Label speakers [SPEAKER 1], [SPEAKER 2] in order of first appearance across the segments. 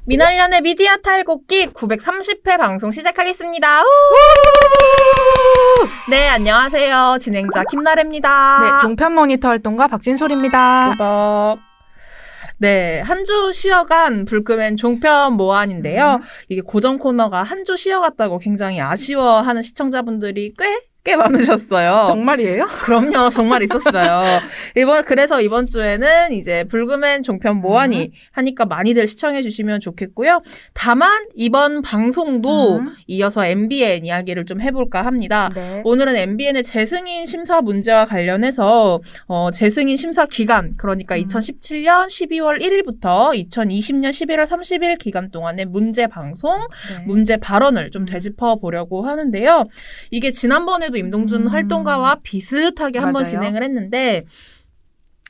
[SPEAKER 1] 민활련의 미디어 탈곡기 930회 방송 시작하겠습니다. 네, 안녕하세요. 진행자 김나래입니다.
[SPEAKER 2] 네, 종편 모니터 활동가 박진솔입니다.
[SPEAKER 1] 고박. 네, 한 주 쉬어간 불금엔 종편 모안인데요. 이게 고정 코너가 한 주 쉬어갔다고 굉장히 아쉬워하는 시청자분들이 꽤 많으셨어요.
[SPEAKER 2] 정말이에요?
[SPEAKER 1] 그럼요, 정말 있었어요. 그래서 이번 주에는 이제 불금엔 종편 모안이 하니까 많이들 시청해 주시면 좋겠고요. 다만 이번 방송도 이어서 MBN 이야기를 좀 해볼까 합니다.
[SPEAKER 2] 네.
[SPEAKER 1] 오늘은 MBN의 재승인 심사 문제와 관련해서 재승인 심사 기간, 그러니까 2017년 12월 1일부터 2020년 11월 30일 기간 동안의 문제 방송,
[SPEAKER 2] 네.
[SPEAKER 1] 문제 발언을 좀 되짚어 보려고 하는데요. 이게 지난번에도 임동준 활동가와 비슷하게 한번
[SPEAKER 2] 맞아요.
[SPEAKER 1] 진행을 했는데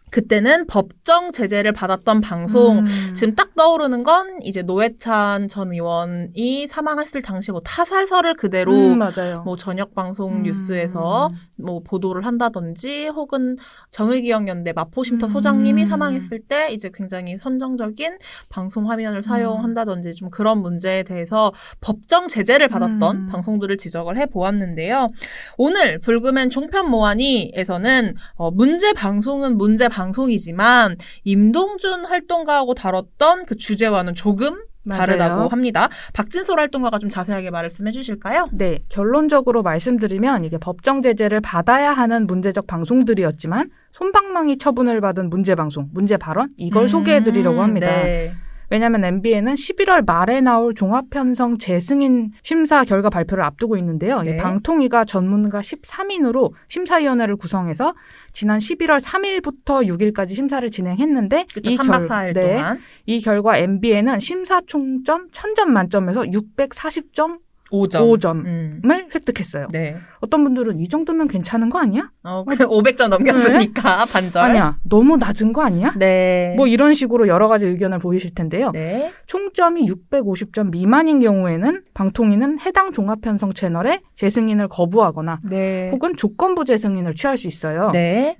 [SPEAKER 1] 그때는 법정 제재를 받았던 방송, 지금 딱 떠오르는 건 이제 노회찬 전 의원이 사망했을 당시 뭐 타살설을 그대로
[SPEAKER 2] 맞아요.
[SPEAKER 1] 뭐 저녁 방송 뉴스에서 뭐 보도를 한다든지 혹은 정의기억연대 마포쉼터 소장님이 사망했을 때 이제 굉장히 선정적인 방송 화면을 사용한다든지 좀 그런 문제에 대해서 법정 제재를 받았던 방송들을 지적을 해보았는데요. 오늘 불금엔 종편 모안이에서는 문제 방송은 문제 방송이지만 임동준 활동가하고 다뤘던 그 주제와는 조금 다르다고
[SPEAKER 2] 맞아요.
[SPEAKER 1] 합니다. 박진솔 활동가가 좀 자세하게 말씀해 주실까요?
[SPEAKER 2] 네, 결론적으로 말씀드리면 이게 법정 제재를 받아야 하는 문제적 방송들이었지만 솜방망이 처분을 받은 문제 방송, 문제 발언 이걸 소개해드리려고 합니다.
[SPEAKER 1] 네.
[SPEAKER 2] 왜냐하면 MBN은 11월 말에 나올 종합편성 재승인 심사 결과 발표를 앞두고 있는데요.
[SPEAKER 1] 네.
[SPEAKER 2] 이 방통위가 전문가 13인으로 심사위원회를 구성해서 지난 11월 3일부터 6일까지 심사를 진행했는데
[SPEAKER 1] 그쵸, 3박 4일 동안.
[SPEAKER 2] 이 결과 MBN은 심사 총점 1000점 만점에서 640점 5점을 획득했어요.
[SPEAKER 1] 네.
[SPEAKER 2] 어떤 분들은 이 정도면 괜찮은 거 아니야?
[SPEAKER 1] 500점 넘겼으니까 반절.
[SPEAKER 2] 아니야. 너무 낮은 거 아니야?
[SPEAKER 1] 네.
[SPEAKER 2] 뭐 이런 식으로 여러 가지 의견을 보이실 텐데요.
[SPEAKER 1] 네.
[SPEAKER 2] 총점이 650점 미만인 경우에는 방통위는 해당 종합편성 채널에 재승인을 거부하거나
[SPEAKER 1] 네.
[SPEAKER 2] 혹은 조건부 재승인을 취할 수 있어요.
[SPEAKER 1] 네.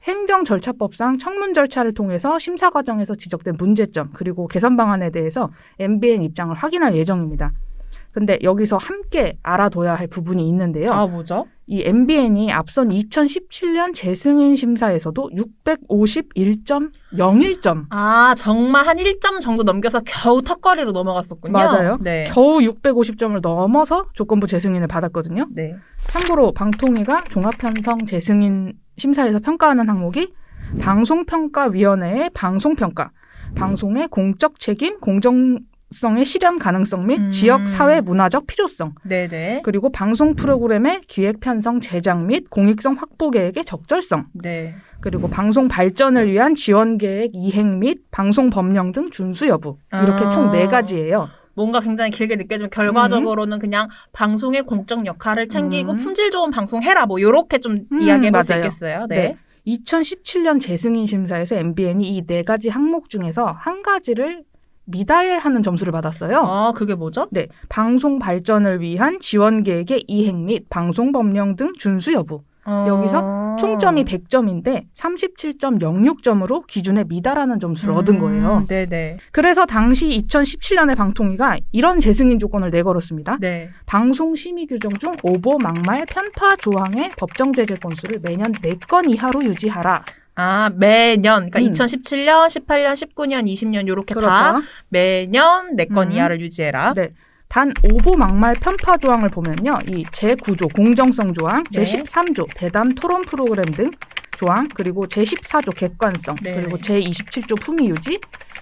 [SPEAKER 2] 행정절차법상 청문 절차를 통해서 심사 과정에서 지적된 문제점 그리고 개선 방안에 대해서 MBN 입장을 확인할 예정입니다. 근데 여기서 함께 알아둬야 할 부분이 있는데요.
[SPEAKER 1] 아, 뭐죠?
[SPEAKER 2] 이 MBN이 앞선 2017년 재승인 심사에서도 651.01점.
[SPEAKER 1] 아, 정말 한 1점 정도 넘겨서 겨우 턱걸이로 넘어갔었군요.
[SPEAKER 2] 맞아요.
[SPEAKER 1] 네.
[SPEAKER 2] 겨우 650점을 넘어서 조건부 재승인을 받았거든요.
[SPEAKER 1] 네.
[SPEAKER 2] 참고로 방통위가 종합편성 재승인 심사에서 평가하는 항목이 방송평가위원회의 방송평가, 방송의 공적 책임, 공정성의 실현 가능성 및 지역 사회 문화적 필요성,
[SPEAKER 1] 네네.
[SPEAKER 2] 그리고 방송 프로그램의 기획 편성 제작 및 공익성 확보 계획의 적절성,
[SPEAKER 1] 네.
[SPEAKER 2] 그리고 방송 발전을 위한 지원 계획 이행 및 방송 법령 등 준수 여부, 이렇게 총 4가지예요.
[SPEAKER 1] 뭔가 굉장히 길게 느껴지면 결과적으로는 그냥 방송의 공적 역할을 챙기고 품질 좋은 방송 해라 뭐 요렇게 좀 이야기해볼 수 있겠어요. 네.
[SPEAKER 2] 2017년 재승인 심사에서 MBN이 이 4가지 항목 중에서 한 가지를 미달하는 점수를 받았어요.
[SPEAKER 1] 아, 그게 뭐죠?
[SPEAKER 2] 네, 방송 발전을 위한 지원 계획의 이행 및 방송 법령 등 준수 여부. 여기서 총점이 100점인데 37.06점으로 기준에 미달하는 점수를 얻은 거예요.
[SPEAKER 1] 네네.
[SPEAKER 2] 그래서 당시 2017년에 방통위가 이런 재승인 조건을 내걸었습니다.
[SPEAKER 1] 네.
[SPEAKER 2] 방송 심의 규정 중 오보, 막말, 편파 조항의 법정 제재 건수를 매년 4건 이하로 유지하라.
[SPEAKER 1] 아, 매년. 그러니까 2017년, 18년, 19년, 20년 요렇게
[SPEAKER 2] 그렇죠.
[SPEAKER 1] 다 매년 4건 이하를 유지해라.
[SPEAKER 2] 네. 단 오보, 막말, 편파 조항을 보면요. 이 제9조 공정성 조항,
[SPEAKER 1] 네.
[SPEAKER 2] 제13조 대담 토론 프로그램 등 조항, 그리고 제14조 객관성,
[SPEAKER 1] 네.
[SPEAKER 2] 그리고 제27조 품위 유지,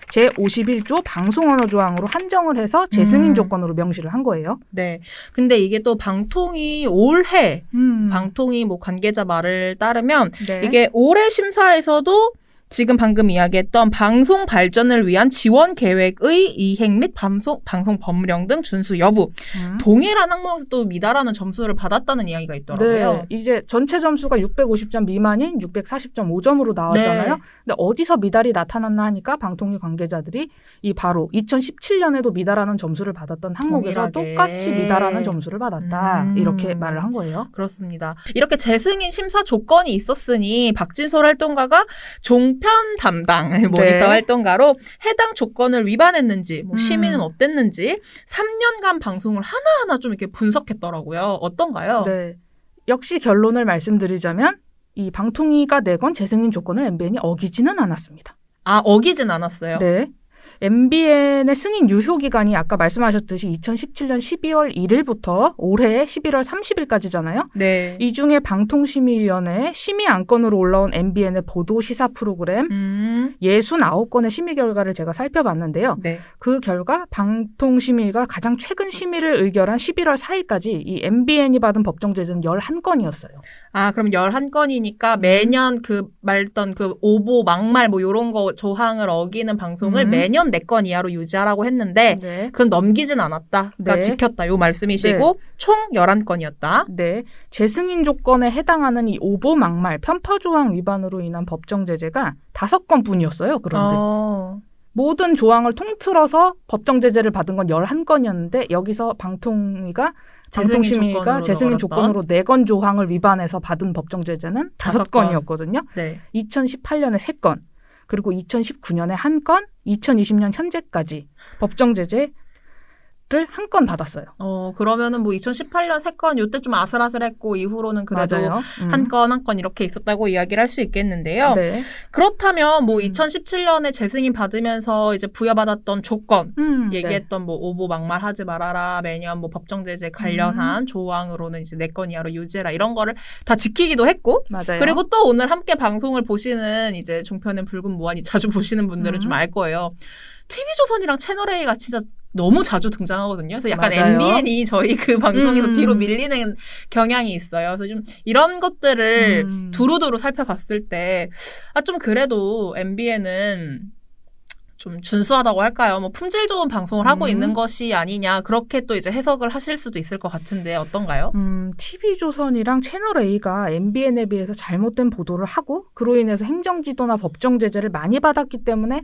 [SPEAKER 2] 제51조 방송 언어 조항으로 한정을 해서 재승인 조건으로 명시를 한 거예요.
[SPEAKER 1] 네. 근데 이게 또 방통위 올해 방통위 뭐 관계자 말을 따르면
[SPEAKER 2] 네.
[SPEAKER 1] 이게 올해 심사에서도 지금 방금 이야기했던 방송 발전을 위한 지원 계획의 이행 및 방송 법령 등 준수 여부. 동일한 항목에서 또 미달하는 점수를 받았다는 이야기가 있더라고요.
[SPEAKER 2] 네, 이제 전체 점수가 650점 미만인 640.5점으로 나왔잖아요.
[SPEAKER 1] 네.
[SPEAKER 2] 근데 어디서 미달이 나타났나 하니까 방통위 관계자들이 이 바로 2017년에도 미달하는 점수를 받았던 항목에서
[SPEAKER 1] 동일하게.
[SPEAKER 2] 똑같이 미달하는 점수를 받았다. 이렇게 말을 한 거예요.
[SPEAKER 1] 그렇습니다. 이렇게 재승인 심사 조건이 있었으니 박진솔 활동가가 종편 담당 모니터
[SPEAKER 2] 네.
[SPEAKER 1] 활동가로 해당 조건을 위반했는지 뭐 시민은 어땠는지 3년간 방송을 하나하나 좀 이렇게 분석했더라고요. 어떤가요?
[SPEAKER 2] 네. 역시 결론을 말씀드리자면 이 방통위가 내건 재승인 조건을 MBN이 어기지는 않았습니다.
[SPEAKER 1] 아, 어기진 않았어요.
[SPEAKER 2] 네. MBN의 승인 유효 기간이 아까 말씀하셨듯이 2017년 12월 1일부터 올해 11월 30일까지잖아요.
[SPEAKER 1] 네.
[SPEAKER 2] 이 중에 방통심의위원회에 심의 안건으로 올라온 MBN의 보도 시사 프로그램 69건의 심의 결과를 제가 살펴봤는데요.
[SPEAKER 1] 네.
[SPEAKER 2] 그 결과 방통심의가 가장 최근 심의를 의결한 11월 4일까지 이 MBN이 받은 법정 제재는 11건이었어요.
[SPEAKER 1] 아, 그럼 11건이니까 매년 그 말던 그 오보, 막말 뭐 요런 거 조항을 어기는 방송을 매년 4건 이하로 유지하라고 했는데
[SPEAKER 2] 네.
[SPEAKER 1] 그건 넘기진 않았다. 그러니까
[SPEAKER 2] 네.
[SPEAKER 1] 지켰다. 요 말씀이시고 총 11건이었다.
[SPEAKER 2] 네. 재승인 조건에 해당하는 이 오보, 막말, 편파 조항 위반으로 인한 법정 제재가 5건뿐이었어요. 그런데 모든 조항을 통틀어서 법정 제재를 받은 건 11건이었는데 여기서 방통심의가 재승인 조건으로 4건 조항을 위반해서 받은 법정 제재는 5건이었거든요.
[SPEAKER 1] 네.
[SPEAKER 2] 2018년에 3건, 그리고 2019년에 1건, 2020년 현재까지 법정 제재를 1건 받았어요.
[SPEAKER 1] 그러면은 뭐 2018년 3건 요때 좀 아슬아슬했고 이후로는 그래도
[SPEAKER 2] 맞아요.
[SPEAKER 1] 한 건 이렇게 있었다고 이야기를 할 수 있겠는데요.
[SPEAKER 2] 네.
[SPEAKER 1] 그렇다면 뭐 2017년에 재승인 받으면서 이제 부여받았던 조건
[SPEAKER 2] 네.
[SPEAKER 1] 얘기했던 뭐 오보 막말 하지 말아라 매년 뭐 법정 제재 관련한 조항으로는 이제 4건 이하로 유지해라 이런 거를 다 지키기도 했고
[SPEAKER 2] 맞아요.
[SPEAKER 1] 그리고 또 오늘 함께 방송을 보시는 이제 종편의 붉은 무한이 자주 보시는 분들은 좀 알 거예요. TV조선이랑 채널A가 진짜 너무 자주 등장하거든요. 그래서 약간
[SPEAKER 2] 맞아요.
[SPEAKER 1] MBN이 저희 그 방송에서 뒤로 밀리는 경향이 있어요. 그래서 좀 이런 것들을 두루두루 살펴봤을 때, 좀 그래도 MBN은 좀 준수하다고 할까요? 뭐 품질 좋은 방송을 하고 있는 것이 아니냐. 그렇게 또 이제 해석을 하실 수도 있을 것 같은데 어떤가요?
[SPEAKER 2] TV조선이랑 채널A가 MBN에 비해서 잘못된 보도를 하고 그로 인해서 행정지도나 법정 제재를 많이 받았기 때문에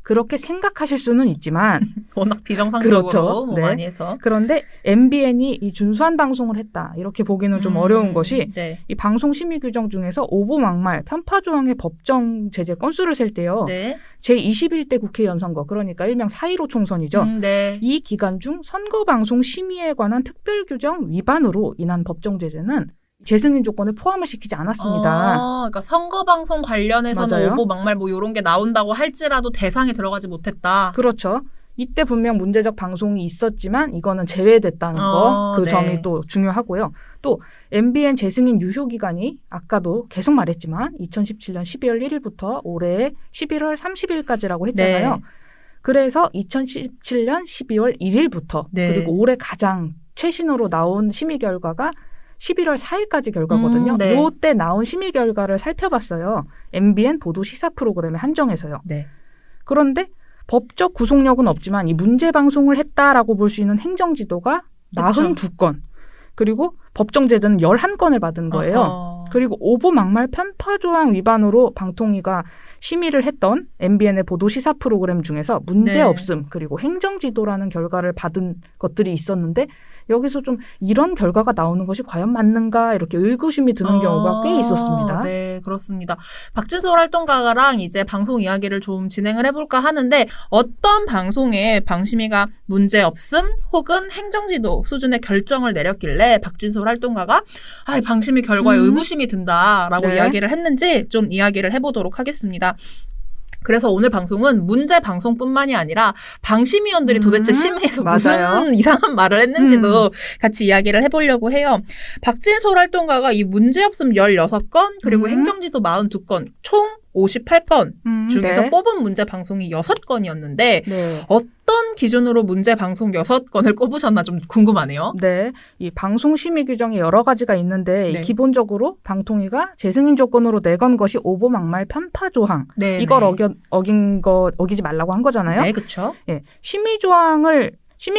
[SPEAKER 2] 그렇게 생각하실 수는 있지만
[SPEAKER 1] 워낙 비정상적으로
[SPEAKER 2] 그렇죠.
[SPEAKER 1] 뭐
[SPEAKER 2] 네.
[SPEAKER 1] 많이 해서.
[SPEAKER 2] 그런데 MBN이 이 준수한 방송을 했다. 이렇게 보기는 좀 어려운 것이
[SPEAKER 1] 네.
[SPEAKER 2] 이 방송 심의 규정 중에서 오보 막말, 편파 조항의 법정 제재 건수를 셀 때요.
[SPEAKER 1] 네.
[SPEAKER 2] 제21대 국회의원 선거, 그러니까 일명 4.15 총선이죠.
[SPEAKER 1] 네.
[SPEAKER 2] 이 기간 중 선거방송 심의에 관한 특별 규정 위반으로 인한 법정 제재는 재승인 조건에 포함을 시키지 않았습니다.
[SPEAKER 1] 그러니까 선거방송 관련해서는
[SPEAKER 2] 맞아요.
[SPEAKER 1] 오보, 막말 뭐 이런 게 나온다고 할지라도 대상에 들어가지 못했다.
[SPEAKER 2] 그렇죠. 이때 분명 문제적 방송이 있었지만 이거는 제외됐다는 거, 그
[SPEAKER 1] 네.
[SPEAKER 2] 점이 또 중요하고요. 또 MBN 재승인 유효 기간이 아까도 계속 말했지만 2017년 12월 1일부터 올해 11월 30일까지라고 했잖아요.
[SPEAKER 1] 네.
[SPEAKER 2] 그래서 2017년 12월 1일부터
[SPEAKER 1] 네.
[SPEAKER 2] 그리고 올해 가장 최신으로 나온 심의 결과가 11월 4일까지 결과거든요.
[SPEAKER 1] 네.
[SPEAKER 2] 요때 나온 심의 결과를 살펴봤어요. MBN 보도 시사 프로그램에 한정해서요.
[SPEAKER 1] 네.
[SPEAKER 2] 그런데 법적 구속력은 없지만 이 문제 방송을 했다라고 볼 수 있는 행정지도가 42건. 그리고 법정 제재는 11건을 받은 거예요.
[SPEAKER 1] 어허.
[SPEAKER 2] 그리고 오보 막말 편파 조항 위반으로 방통위가 심의를 했던 MBN의 보도 시사 프로그램 중에서 문제
[SPEAKER 1] 네.
[SPEAKER 2] 없음 그리고 행정지도라는 결과를 받은 것들이 있었는데 여기서 좀 이런 결과가 나오는 것이 과연 맞는가 이렇게 의구심이 드는 경우가 꽤 있었습니다.
[SPEAKER 1] 네, 그렇습니다. 박진솔 활동가랑 이제 방송 이야기를 좀 진행을 해볼까 하는데 어떤 방송에 방심위가 문제 없음 혹은 행정지도 수준의 결정을 내렸길래 박진솔 활동가가 방심위 결과에 의구심이 든다라고
[SPEAKER 2] 네.
[SPEAKER 1] 이야기를 했는지 좀 이야기를 해보도록 하겠습니다. 그래서 오늘 방송은 문제 방송뿐만이 아니라 방심위원들이 도대체 심의에서
[SPEAKER 2] 맞아요.
[SPEAKER 1] 무슨 이상한 말을 했는지도 같이 이야기를 해보려고 해요. 박진솔 활동가가 이 문제없음 16건 그리고 행정지도 42건 총 58건 중에서
[SPEAKER 2] 네.
[SPEAKER 1] 뽑은 문제 방송이 6건이었는데
[SPEAKER 2] 네.
[SPEAKER 1] 어떤 기준으로 문제 방송 6건을 꼽으셨나 좀 궁금하네요.
[SPEAKER 2] 네. 이 방송 심의 규정이 여러 가지가 있는데
[SPEAKER 1] 네.
[SPEAKER 2] 기본적으로 방통위가 재승인 조건으로 내건 것이 오보 막말 편파 조항.
[SPEAKER 1] 네,
[SPEAKER 2] 이걸
[SPEAKER 1] 네.
[SPEAKER 2] 어기지 말라고 한 거잖아요.
[SPEAKER 1] 네, 그렇죠.
[SPEAKER 2] 예. 심의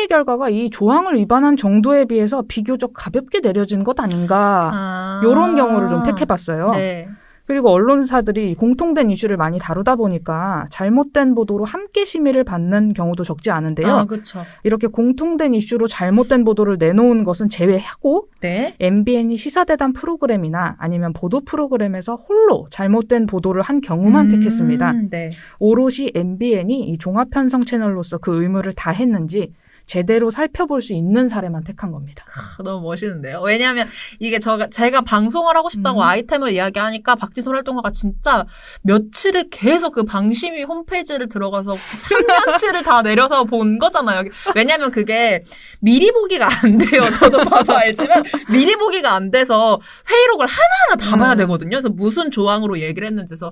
[SPEAKER 2] 결과가 이 조항을 위반한 정도에 비해서 비교적 가볍게 내려진 것 아닌가. 이런 경우를 좀 택해봤어요.
[SPEAKER 1] 네.
[SPEAKER 2] 그리고 언론사들이 공통된 이슈를 많이 다루다 보니까 잘못된 보도로 함께 심의를 받는 경우도 적지 않은데요.
[SPEAKER 1] 아, 그렇죠.
[SPEAKER 2] 이렇게 공통된 이슈로 잘못된 보도를 내놓은 것은 제외하고
[SPEAKER 1] 네.
[SPEAKER 2] MBN이 시사대담 프로그램이나 아니면 보도 프로그램에서 홀로 잘못된 보도를 한 경우만 택했습니다.
[SPEAKER 1] 네.
[SPEAKER 2] 오롯이 MBN이 이 종합편성 채널로서 그 의무를 다했는지 제대로 살펴볼 수 있는 사례만 택한 겁니다.
[SPEAKER 1] 너무 멋있는데요. 왜냐하면 이게 제가 방송을 하고 싶다고 아이템을 이야기하니까 박지선 활동가가 진짜 며칠을 계속 그 방심위 홈페이지를 들어가서 3년치를 다 내려서 본 거잖아요. 왜냐하면 그게 미리 보기가 안 돼요. 저도 봐서 알지만 미리 보기가 안 돼서 회의록을 하나하나 다 봐야 되거든요. 그래서 무슨 조항으로 얘기를 했는지 해서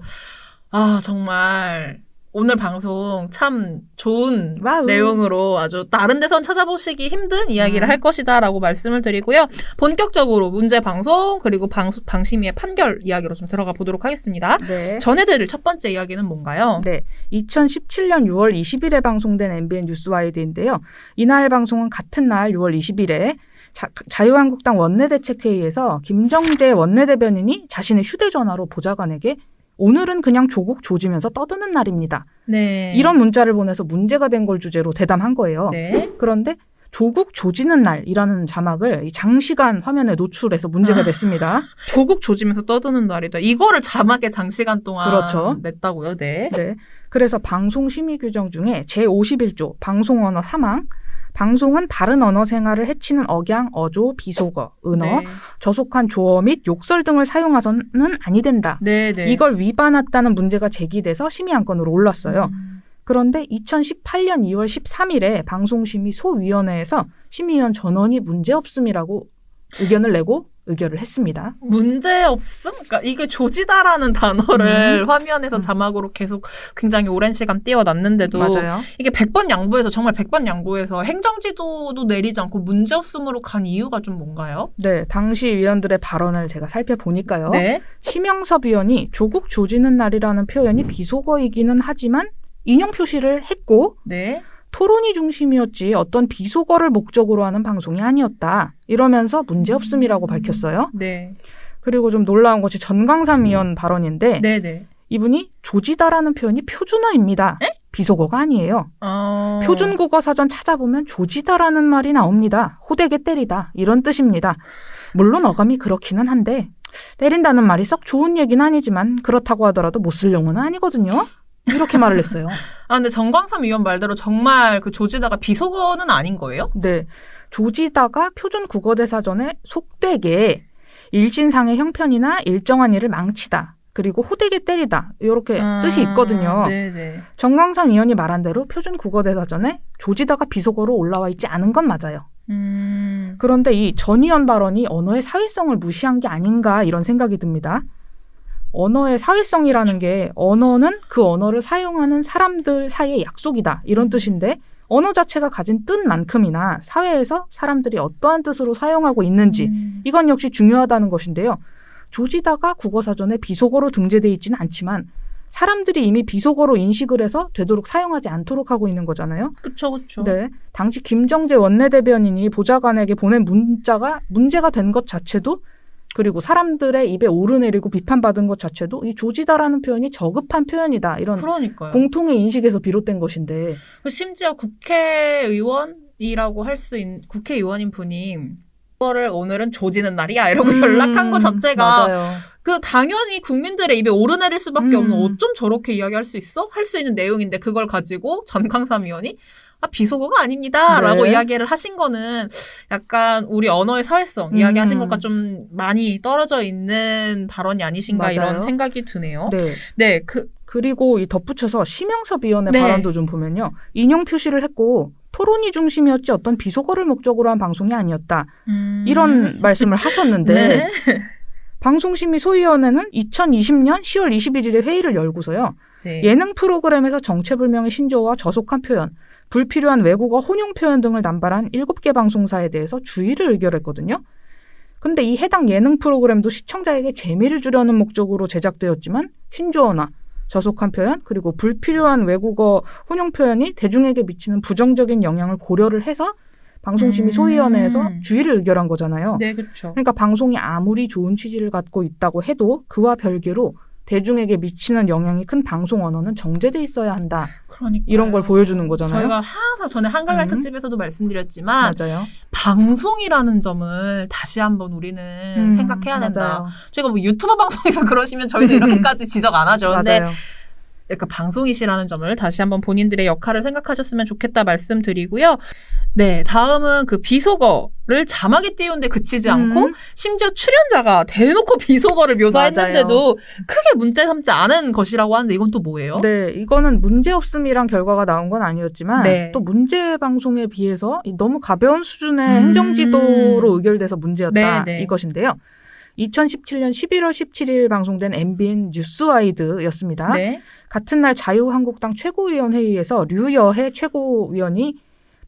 [SPEAKER 1] 정말 오늘 방송 참 좋은
[SPEAKER 2] 와우.
[SPEAKER 1] 내용으로 아주 다른 데선 찾아보시기 힘든 이야기를 할 것이다라고 말씀을 드리고요. 본격적으로 문제 방송 그리고 방심위의 판결 이야기로 좀 들어가 보도록 하겠습니다.
[SPEAKER 2] 네.
[SPEAKER 1] 전해드릴 첫 번째 이야기는 뭔가요?
[SPEAKER 2] 네. 2017년 6월 20일에 방송된 MBN 뉴스와이드인데요. 이날 방송은 같은 날 6월 20일에 자유한국당 원내대책회의에서 김정재 원내대변인이 자신의 휴대전화로 보좌관에게 오늘은 그냥 조국 조지면서 떠드는 날입니다.
[SPEAKER 1] 네.
[SPEAKER 2] 이런 문자를 보내서 문제가 된 걸 주제로 대담한 거예요.
[SPEAKER 1] 네.
[SPEAKER 2] 그런데 조국 조지는 날이라는 자막을 장시간 화면에 노출해서 문제가 됐습니다.
[SPEAKER 1] 조국 조지면서 떠드는 날이다. 이거를 자막에 장시간 동안
[SPEAKER 2] 그렇죠.
[SPEAKER 1] 냈다고요? 네.
[SPEAKER 2] 네. 그래서 방송 심의 규정 중에 제51조 방송 언어 사망 방송은 바른 언어 생활을 해치는 억양, 어조, 비속어, 은어,
[SPEAKER 1] 네. 저속한
[SPEAKER 2] 조어 및 욕설 등을 사용해서는 아니 된다.
[SPEAKER 1] 네, 네.
[SPEAKER 2] 이걸 위반했다는 문제가 제기돼서 심의 안건으로 올랐어요. 그런데 2018년 2월 13일에 방송심의 소위원회에서 심의위원 전원이 문제없음이라고 의견을 내고 의결을 했습니다.
[SPEAKER 1] 문제없음? 그러니까 이게 조지다라는 단어를 화면에서 자막으로 계속 굉장히 오랜 시간 띄워놨는데도
[SPEAKER 2] 맞아요.
[SPEAKER 1] 이게 100번 양보해서 정말 100번 양보해서 행정지도도 내리지 않고 문제없음으로 간 이유가 좀 뭔가요?
[SPEAKER 2] 네, 당시 위원들의 발언을 제가 살펴보니까요.
[SPEAKER 1] 네.
[SPEAKER 2] 심영섭 위원이 조국 조지는 날이라는 표현이 비속어이기는 하지만 인용 표시를 했고
[SPEAKER 1] 네.
[SPEAKER 2] 토론이 중심이었지 어떤 비속어를 목적으로 하는 방송이 아니었다. 이러면서 문제없음이라고 밝혔어요.
[SPEAKER 1] 네.
[SPEAKER 2] 그리고 좀 놀라운 것이 전광삼 위원 발언인데
[SPEAKER 1] 네네.
[SPEAKER 2] 이분이 조지다라는 표현이 표준어입니다.
[SPEAKER 1] 에?
[SPEAKER 2] 비속어가 아니에요. 표준국어 사전 찾아보면 조지다라는 말이 나옵니다. 호되게 때리다 이런 뜻입니다. 물론 어감이 그렇기는 한데 때린다는 말이 썩 좋은 얘기는 아니지만 그렇다고 하더라도 못 쓸 용어는 아니거든요. 이렇게 말을 했어요.
[SPEAKER 1] 근데 정광삼 위원 말대로 정말 그 조지다가 비속어는 아닌 거예요?
[SPEAKER 2] 네. 조지다가 표준 국어대사전에 속되게 일신상의 형편이나 일정한 일을 망치다. 그리고 호되게 때리다. 이렇게 뜻이 있거든요.
[SPEAKER 1] 네네.
[SPEAKER 2] 정광삼 위원이 말한 대로 표준 국어대사전에 조지다가 비속어로 올라와 있지 않은 건 맞아요. 그런데 이 전 위원 발언이 언어의 사회성을 무시한 게 아닌가 이런 생각이 듭니다. 언어의 사회성이라는 게 언어는 그 언어를 사용하는 사람들 사이의 약속이다. 이런 뜻인데 언어 자체가 가진 뜻만큼이나 사회에서 사람들이 어떠한 뜻으로 사용하고 있는지 이건 역시 중요하다는 것인데요. 조지다가 국어사전에 비속어로 등재되어 있지는 않지만 사람들이 이미 비속어로 인식을 해서 되도록 사용하지 않도록 하고 있는 거잖아요.
[SPEAKER 1] 그렇죠.
[SPEAKER 2] 네, 당시 김정재 원내대변인이 보좌관에게 보낸 문자가 문제가 된 것 자체도 그리고 사람들의 입에 오르내리고 비판받은 것 자체도 이 조지다라는 표현이 저급한 표현이다. 이런
[SPEAKER 1] 그러니까요.
[SPEAKER 2] 공통의 인식에서 비롯된 것인데.
[SPEAKER 1] 심지어 국회의원이라고 할 수 있는 국회의원인 분이 그거를 오늘은 조지는 날이야 이러고 연락한 것 자체가
[SPEAKER 2] 맞아요.
[SPEAKER 1] 그 당연히 국민들의 입에 오르내릴 수밖에 없는 어쩜 저렇게 이야기할 수 있어? 할 수 있는 내용인데 그걸 가지고 전광삼 의원이 비속어가 아닙니다라고
[SPEAKER 2] 네.
[SPEAKER 1] 이야기를 하신 거는 약간 우리 언어의 사회성 이야기하신 것과 좀 많이 떨어져 있는 발언이 아니신가
[SPEAKER 2] 맞아요.
[SPEAKER 1] 이런 생각이 드네요.
[SPEAKER 2] 네.
[SPEAKER 1] 네,
[SPEAKER 2] 그리고 이 덧붙여서 심영섭 위원의
[SPEAKER 1] 네.
[SPEAKER 2] 발언도 좀 보면요. 인용 표시를 했고 토론이 중심이었지 어떤 비속어를 목적으로 한 방송이 아니었다. 이런 말씀을 하셨는데
[SPEAKER 1] 네.
[SPEAKER 2] 방송심의소위원회는 2020년 10월 21일에 회의를 열고서요.
[SPEAKER 1] 네.
[SPEAKER 2] 예능 프로그램에서 정체불명의 신조어와 저속한 표현, 불필요한 외국어 혼용 표현 등을 남발한 7개 방송사에 대해서 주의를 의결했거든요. 근데 이 해당 예능 프로그램도 시청자에게 재미를 주려는 목적으로 제작되었지만 신조어나 저속한 표현 그리고 불필요한 외국어 혼용 표현이 대중에게 미치는 부정적인 영향을 고려를 해서 방송심의소위원회에서 주의를 의결한 거잖아요.
[SPEAKER 1] 네, 그렇죠.
[SPEAKER 2] 그러니까 방송이 아무리 좋은 취지를 갖고 있다고 해도 그와 별개로 대중에게 미치는 영향이 큰 방송 언어는 정제돼 있어야 한다.
[SPEAKER 1] 그러니까
[SPEAKER 2] 이런 걸 보여주는 거잖아요.
[SPEAKER 1] 저희가 항상 전에 한글날 특집에서도 말씀드렸지만
[SPEAKER 2] 맞아요.
[SPEAKER 1] 방송이라는 점을 다시 한번 우리는 생각해야 된다.
[SPEAKER 2] 맞아요.
[SPEAKER 1] 저희가 뭐 유튜버 방송에서 그러시면 저희도 이렇게까지 지적 안 하죠. 근데
[SPEAKER 2] 맞아요.
[SPEAKER 1] 그러니까 방송이시라는 점을 다시 한번 본인들의 역할을 생각하셨으면 좋겠다 말씀드리고요. 네, 다음은 그 비속어를 자막에 띄우는데 그치지 않고 심지어 출연자가 대놓고 비속어를 묘사했는데도 크게 문제 삼지 않은 것이라고 하는데 이건 또 뭐예요?
[SPEAKER 2] 네, 이거는 문제없음이란 결과가 나온 건 아니었지만
[SPEAKER 1] 네.
[SPEAKER 2] 또 문제 방송에 비해서 너무 가벼운 수준의 행정지도로 의결돼서 문제였다.
[SPEAKER 1] 네, 네.
[SPEAKER 2] 이것인데요. 2017년 11월 17일 방송된 MBN 뉴스와이드였습니다.
[SPEAKER 1] 네.
[SPEAKER 2] 같은 날 자유한국당 최고위원회의에서 류여해 최고위원이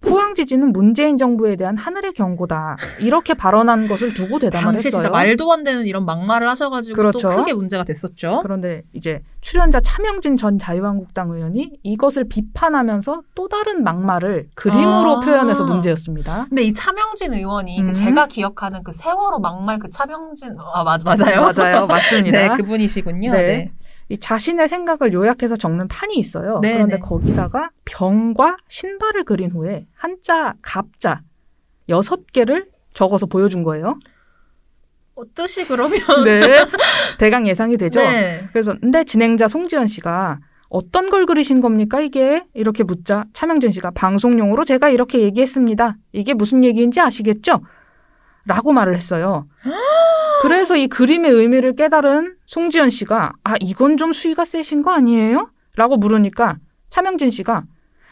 [SPEAKER 2] 포항 지진은 문재인 정부에 대한 하늘의 경고다. 이렇게 발언한 것을 두고 대담을
[SPEAKER 1] 당시
[SPEAKER 2] 했어요.
[SPEAKER 1] 진짜 말도 안 되는 이런 막말을 하셔가지고
[SPEAKER 2] 그렇죠.
[SPEAKER 1] 또 크게 문제가 됐었죠.
[SPEAKER 2] 그런데 이제 출연자 차명진 전 자유한국당 의원이 이것을 비판하면서 또 다른 막말을 그림으로 표현해서 문제였습니다.
[SPEAKER 1] 근데 이 차명진 의원이 그 제가 기억하는 그 세월호 막말 그 차명진 맞아요.
[SPEAKER 2] 맞아요. 맞습니다.
[SPEAKER 1] 네, 그분이시군요.
[SPEAKER 2] 네.
[SPEAKER 1] 네.
[SPEAKER 2] 이 자신의 생각을 요약해서 적는 판이 있어요.
[SPEAKER 1] 네,
[SPEAKER 2] 그런데
[SPEAKER 1] 네.
[SPEAKER 2] 거기다가 병과 신발을 그린 후에 한자, 갑자 6개를 적어서 보여준 거예요.
[SPEAKER 1] 뜻이 그러면
[SPEAKER 2] 네. 대강 예상이 되죠.
[SPEAKER 1] 네.
[SPEAKER 2] 그래서 근데 진행자 송지연 씨가 어떤 걸 그리신 겁니까 이게? 이렇게 묻자 차명진 씨가 방송용으로 제가 이렇게 얘기했습니다. 이게 무슨 얘기인지 아시겠죠? 라고 말을 했어요. 그래서 이 그림의 의미를 깨달은 송지연 씨가 이건 좀 수위가 세신 거 아니에요? 라고 물으니까 차명진 씨가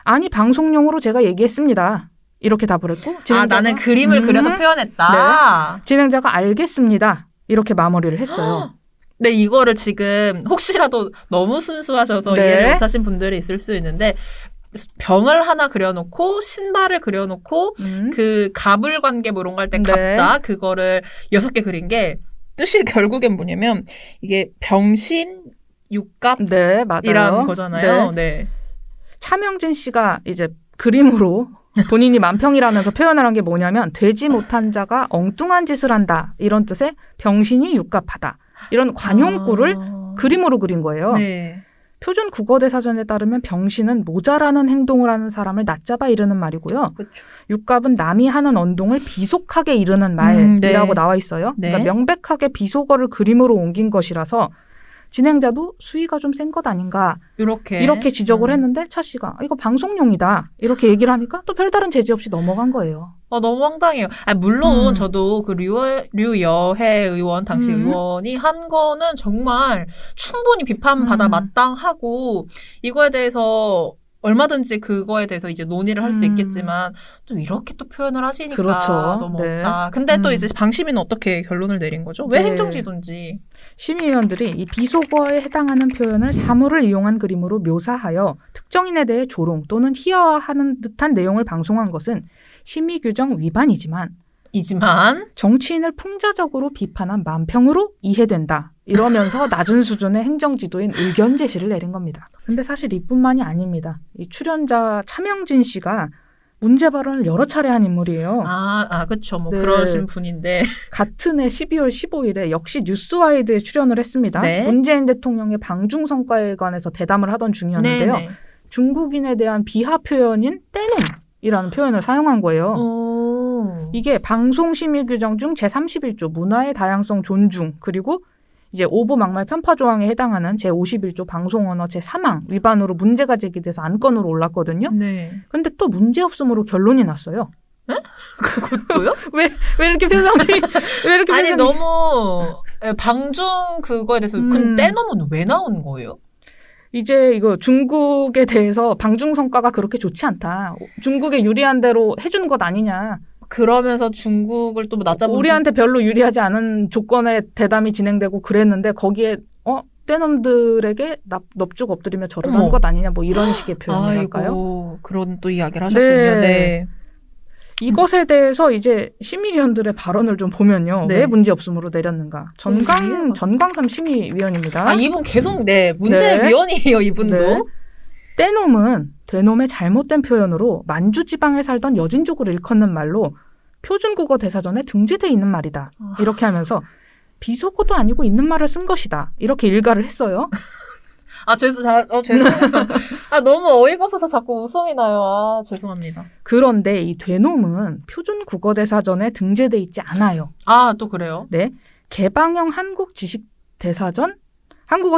[SPEAKER 2] 아니 방송용으로 제가 얘기했습니다. 이렇게 답을 했고
[SPEAKER 1] 나는 그림을 그려서 표현했다.
[SPEAKER 2] 네. 진행자가 알겠습니다. 이렇게 마무리를 했어요.
[SPEAKER 1] 네, 이거를 지금 혹시라도 너무 순수하셔서
[SPEAKER 2] 네.
[SPEAKER 1] 이해를 못하신 분들이 있을 수 있는데 병을 하나 그려놓고 신발을 그려놓고 그 갑을 관계 뭐 이런 거 할 때
[SPEAKER 2] 네.
[SPEAKER 1] 갑자 그거를 6개 그린 게 뜻이 결국엔 뭐냐면 이게 병신 육갑이라는
[SPEAKER 2] 네, 맞아요.
[SPEAKER 1] 거잖아요. 네.
[SPEAKER 2] 차명진 씨가 이제 그림으로 본인이 만평이라면서 표현을 한 게 뭐냐면 되지 못한 자가 엉뚱한 짓을 한다. 이런 뜻의 병신이 육갑하다. 이런 관용구를 그림으로 그린 거예요.
[SPEAKER 1] 네.
[SPEAKER 2] 표준 국어대사전에 따르면 병신은 모자라는 행동을 하는 사람을 낮잡아 이르는 말이고요.
[SPEAKER 1] 그렇죠.
[SPEAKER 2] 육갑은 남이 하는 언동을 비속하게 이르는 말이라고
[SPEAKER 1] 네.
[SPEAKER 2] 나와 있어요.
[SPEAKER 1] 네.
[SPEAKER 2] 그러니까 명백하게 비속어를 그림으로 옮긴 것이라서 진행자도 수위가 좀 센 것 아닌가 이렇게 지적을 했는데 차 씨가 이거 방송용이다 이렇게 얘기를 하니까 또 별다른 제지 없이 넘어간 거예요.
[SPEAKER 1] 너무 황당해요. 물론 저도 그 류여해 의원 당시 의원이 한 거는 정말 충분히 비판받아 마땅하고 이거에 대해서 얼마든지 그거에 대해서 이제 논의를 할 수 있겠지만 또 이렇게 또 표현을 하시니까
[SPEAKER 2] 그렇죠.
[SPEAKER 1] 너무
[SPEAKER 2] 네.
[SPEAKER 1] 없다. 근데 또 이제 방심위는 어떻게 결론을 내린 거죠? 왜
[SPEAKER 2] 네.
[SPEAKER 1] 행정지도인지.
[SPEAKER 2] 심의위원들이 이 비속어에 해당하는 표현을 사물을 이용한 그림으로 묘사하여 특정인에 대해 조롱 또는 희화화하는 듯한 내용을 방송한 것은 심의 규정 위반이지만 정치인을 풍자적으로 비판한 만평으로 이해된다. 이러면서 낮은 수준의 행정지도인 의견 제시를 내린 겁니다. 근데 사실 이뿐만이 아닙니다. 이 출연자 차명진 씨가 문제 발언을 여러 차례 한 인물이에요.
[SPEAKER 1] 그렇죠. 뭐
[SPEAKER 2] 네.
[SPEAKER 1] 그러신 분인데.
[SPEAKER 2] 같은 해 12월 15일에 역시 뉴스와이드에 출연을 했습니다.
[SPEAKER 1] 네.
[SPEAKER 2] 문재인 대통령의 방중 성과에 관해서 대담을 하던 중이었는데요.
[SPEAKER 1] 네네.
[SPEAKER 2] 중국인에 대한 비하 표현인 떼놈이라는 표현을 사용한 거예요. 이게 방송심의 규정 중 제31조 문화의 다양성 존중 그리고 이제 오보 막말 편파 조항에 해당하는 제51조 방송언어 제3항 위반으로 문제가 제기돼서 안건으로 올랐거든요.
[SPEAKER 1] 네.
[SPEAKER 2] 근데 또 문제없음으로 결론이 났어요.
[SPEAKER 1] 에? 그것도요?
[SPEAKER 2] 왜 이렇게 표정이 왜 이렇게
[SPEAKER 1] 아니
[SPEAKER 2] 표정이
[SPEAKER 1] 너무 방중 그거에 대해서 근데 떼놈은 왜 나온 거예요?
[SPEAKER 2] 이제 이거 중국에 대해서 방중 성과가 그렇게 좋지 않다. 중국에 유리한 대로 해준 것 아니냐.
[SPEAKER 1] 그러면서 중국을 또 낮잡은
[SPEAKER 2] 우리한테 별로 유리하지 않은 조건의 대담이 진행되고 그랬는데 거기에 떼놈들에게 넙죽 엎드리며 절을 한 것 아니냐 뭐 이런 식의 표현이랄까요?
[SPEAKER 1] 아이고, 그런 또 이야기를 하셨군요. 네.
[SPEAKER 2] 이것에 대해서 이제 심의위원들의 발언을 좀 보면요.
[SPEAKER 1] 네.
[SPEAKER 2] 왜 문제없음으로 내렸는가? 전광삼 심의위원입니다.
[SPEAKER 1] 이분 계속 문제위원이에요, 이분도.
[SPEAKER 2] 네. 떼놈은 되놈의 잘못된 표현으로 만주지방에 살던 여진족을 일컫는 말로 표준국어 대사전에 등재돼 있는 말이다. 이렇게 하면서 비속어도 아니고 있는 말을 쓴 것이다. 이렇게 일가를 했어요.
[SPEAKER 1] 죄송해요. 너무 어이가 없어서 자꾸 웃음이 나요. 죄송합니다.
[SPEAKER 2] 그런데 이 되놈은 표준국어 대사전에 등재돼 있지 않아요.
[SPEAKER 1] 또 그래요?
[SPEAKER 2] 네. 개방형 한국어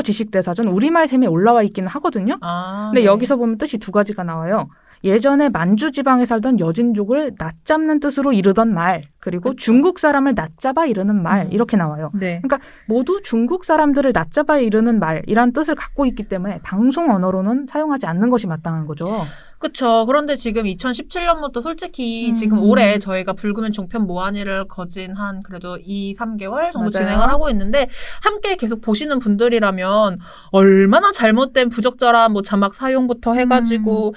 [SPEAKER 2] 지식대사전 우리말 셈에 올라와 있기는 하거든요. 근데
[SPEAKER 1] 네.
[SPEAKER 2] 여기서 보면 뜻이 두 가지가 나와요. 예전에 만주 지방에 살던 여진족을 낮잡는 뜻으로 이르던 말, 그리고
[SPEAKER 1] 그쵸.
[SPEAKER 2] 중국 사람을 낮잡아 이르는 말 이렇게 나와요.
[SPEAKER 1] 네.
[SPEAKER 2] 그러니까 모두 중국 사람들을 낮잡아 이르는 말이란 뜻을 갖고 있기 때문에 방송 언어로는 사용하지 않는 것이 마땅한 거죠.
[SPEAKER 1] 그쵸. 그런데 지금 2017년부터 솔직히 지금 올해 저희가 불금엔 종편 모한이를 거진 한 그래도 2-3개월 정도
[SPEAKER 2] 맞아요.
[SPEAKER 1] 진행을 하고 있는데 함께 계속 보시는 분들이라면 얼마나 잘못된 부적절한 자막 사용부터 해가지고